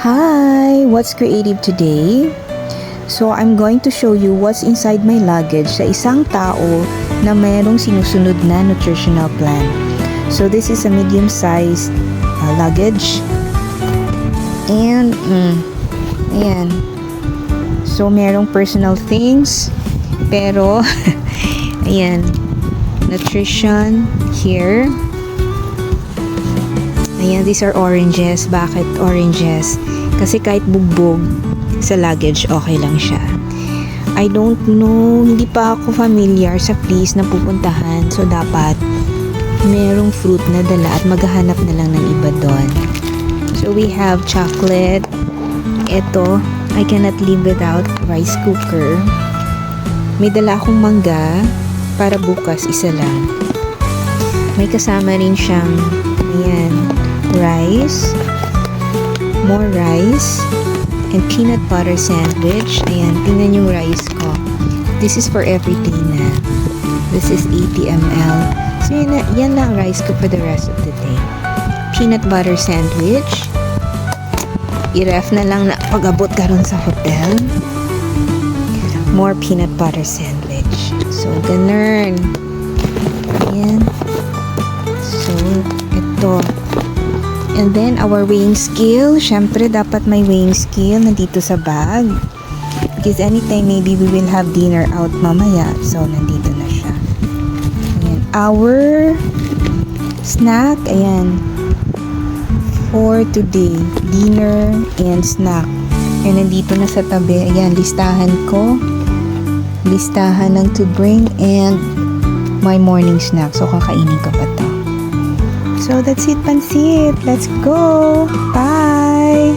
Hi! What's creative today? So, I'm going to show you what's inside my luggage sa isang tao na mayroong sinusunod na nutritional plan. So, this is a medium-sized luggage. And, ayan. So, merong personal things. Pero, ayan. Nutrition here. Ayan, these are oranges. Bakit oranges? Kasi kahit bugbog sa luggage, okay lang siya. I don't know, hindi pa ako familiar sa place na pupuntahan. So, dapat merong fruit na dala at maghahanap na lang ng iba doon. So, we have chocolate. Ito, I cannot live without rice cooker. May dala akong mangga para bukas isa lang. May kasama rin siyang, ayan, rice, more rice, and peanut butter sandwich. Ayan, tingnan yung rice ko. This is for everyday na. This is 80 ml. So, yan na ang rice ko for the rest of the day. Peanut butter sandwich. I-ref na lang na pag-abot ka ron sa hotel. More peanut butter sandwich. So, ganun. Ayan. So, ito. And then, our weighing scale. Syempre, dapat may weighing scale nandito sa bag. Because anytime, maybe we will have dinner out mamaya. So, nandito na siya. Ayan. Our snack. Ayan. For today. Dinner and snack. And nandito na sa tabi. Ayan, listahan ko. Listahan ng to bring and my morning snack. So, kakainin ko pa to. So, that's it, Pansit. Let's go. Bye!